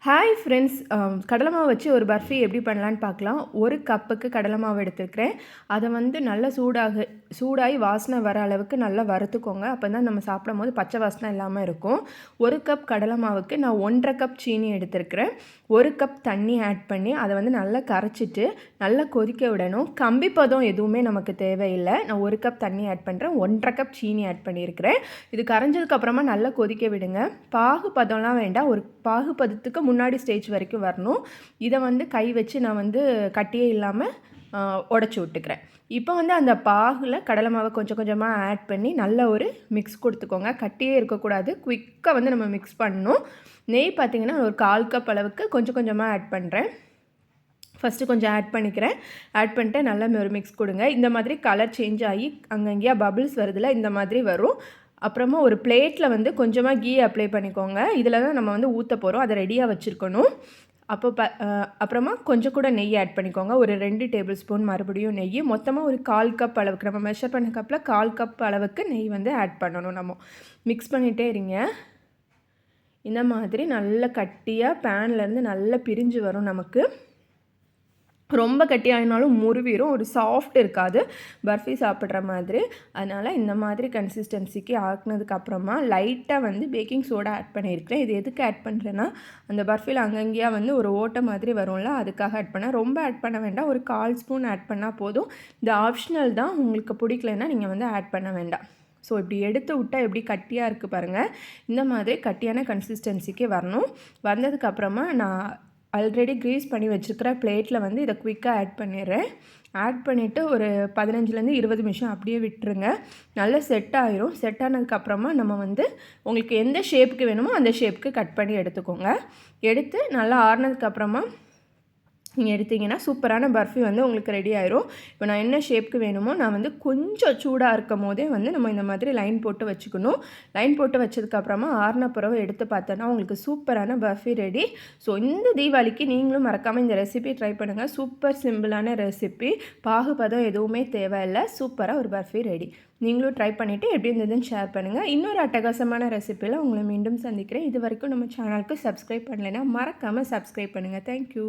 Hi friends, கடலை மாவு வச்சு ஒரு பர்ஃபி எப்படி பண்ணலான்னு பார்க்கலாம். ஒரு கப்புக்கு கடலை மாவு எடுத்துருக்கிறேன். அதை வந்து நல்லா சூடாகி வாசனை வர அளவுக்கு நல்லா வறுத்துக்கோங்க. அப்போ தான் நம்ம சாப்பிடும் போது பச்சை வாசனை இல்லாமல் இருக்கும். ஒரு கப் கடலை மாவுக்கு நான் 1.5 கப் சீனி எடுத்துருக்கிறேன். 1 கப் தண்ணி ஆட் பண்ணி அதை வந்து நல்லா கரைச்சிட்டு நல்லா கொதிக்க விடணும். கம்பி பதம் எதுவுமே நமக்கு தேவையில்லை. நான் 1 கப் தண்ணி ஆட் பண்ணுறேன், 1.5 கப் சீனி ஆட் பண்ணியிருக்கிறேன். இது கரைஞ்சதுக்கப்புறமா நல்லா கொதிக்க விடுங்க. பாகு பதம்லாம் வேண்டாம், ஒரு பாகு பதத்துக்கு முன்னாடி ஸ்டேஜ் வரைக்கும் வரணும். இதை வந்து கை வச்சு நான் வந்து கட்டியே இல்லாமல் உடச்சி விட்டுக்கிறேன். இப்போ வந்து அந்த பாகில் கடலை மாவை கொஞ்சம் கொஞ்சமாக ஆட் பண்ணி நல்ல ஒரு மிக்ஸ் கொடுத்துக்கோங்க. கட்டியே இருக்கக்கூடாது, குயிக்காக வந்து நம்ம மிக்ஸ் பண்ணணும். நெய் பார்த்திங்கன்னா ஒரு 1/4 கப் அளவுக்கு கொஞ்சம் கொஞ்சமாக ஆட் பண்ணுறேன். ஃபஸ்ட்டு கொஞ்சம் ஆட் பண்ணிக்கிறேன். ஆட் பண்ணிட்டு நல்லா ஒரு மிக்ஸ் கொடுங்க. இந்த மாதிரி கலர் சேஞ்ச் ஆகி அங்கங்கேயா பபிள்ஸ் வருதுல, இந்த மாதிரி வரும். அப்புறமா ஒரு பிளேட்டில் வந்து கொஞ்சமாக கீ அப்ளை பண்ணிக்கோங்க. இதில் தான் நம்ம வந்து ஊற்ற போகிறோம், அதை ரெடியாக வச்சுருக்கணும். அப்புறமா கொஞ்சம் கூட நெய் ஆட் பண்ணிக்கோங்க. ஒரு 2 டேபிள் ஸ்பூன் மறுபடியும் நெய். மொத்தமாக ஒரு 1/4 கப் அளவுக்கு, நம்ம மெஷர் பண்ண கப்பில் 1/4 கப் அளவுக்கு நெய் வந்து ஆட் பண்ணணும். நம்ம மிக்ஸ் பண்ணிகிட்டே இருங்க. இந்த மாதிரி நல்ல கட்டியாக பேன்லேருந்து நல்லா பிரிஞ்சு வரும். நமக்கு ரொம்ப கட்டியாகினாலும் முறுவிடும், ஒரு சாஃப்ட் இருக்காது பர்ஃபி சாப்பிட்ற மாதிரி. அதனால் இந்த மாதிரி கன்சிஸ்டன்சிக்கு ஆக்குனதுக்கப்புறமா லைட்டாக வந்து பேக்கிங் சோடா ஆட் பண்ணியிருக்கிறேன். இது எதுக்கு ஆட் பண்ணுறேன்னா, அந்த பர்ஃபியில் அங்கங்கேயா வந்து ஒரு ஓட்டை மாதிரி வரும்ல, அதுக்காக ஆட் பண்ணேன். ரொம்ப ஆட் பண்ண வேண்டாம், ஒரு 1/4 ஸ்பூன் ஆட் பண்ணால் போதும். இது ஆப்ஷனல் தான், உங்களுக்கு பிடிக்கலன்னா நீங்கள் வந்து ஆட் பண்ண வேண்டாம். ஸோ இப்படி எடுத்து விட்டால் எப்படி கட்டியாக இருக்குது பாருங்கள். இந்த மாதிரி கட்டியான கன்சிஸ்டன்சிக்கு வரணும். வந்ததுக்கப்புறமா நான் ஆல்ரெடி க்ரீஸ் பண்ணி வச்சுருக்கிற பிளேட்டில் வந்து இதை குயிக்காக ஆட் பண்ணிடுறேன். ஆட் பண்ணிவிட்டு ஒரு 15லேருந்து 20 நிமிஷம் அப்படியே விட்டுருங்க. நல்லா செட் ஆயிரும். செட் ஆனதுக்கப்புறமா நம்ம வந்து உங்களுக்கு எந்த ஷேப்புக்கு வேணுமோ அந்த ஷேப்புக்கு கட் பண்ணி எடுத்துக்கோங்க. எடுத்து நல்லா ஆறுனதுக்கப்புறமா நீங்கள் எடுத்திங்கன்னா சூப்பரான பர்ஃபி வந்து உங்களுக்கு ரெடி ஆயிரும். இப்போ நான் என்ன ஷேப்புக்கு வேணுமோ நான் வந்து கொஞ்சம் சூடாக இருக்கும் போதே வந்து நம்ம இந்த மாதிரி லைன் போட்டு வச்சுக்கணும். லைன் போட்டு வச்சதுக்கப்புறமா ஆறுன பிறகு எடுத்து பார்த்தோன்னா உங்களுக்கு சூப்பரான பர்ஃபி ரெடி. ஸோ இந்த தீபாவளிக்கு நீங்களும் மறக்காமல் இந்த ரெசிபி ட்ரை பண்ணுங்கள். சூப்பர் சிம்பிளான ரெசிபி, பாகுபதம் எதுவுமே தேவையில்லை. சூப்பராக ஒரு பர்ஃபி ரெடி. நீங்களும் ட்ரை பண்ணிவிட்டு எப்படி இருந்ததுன்னு ஷேர் பண்ணுங்கள். இன்னொரு அட்டகாசமான ரெசிப்பியில் உங்களை மீண்டும் சந்திக்கிறேன். இது வரைக்கும் நம்ம சேனலுக்கு சப்ஸ்கிரைப் பண்ணலைன்னா மறக்காமல் சப்ஸ்கிரைப் பண்ணுங்கள். தேங்க்யூ.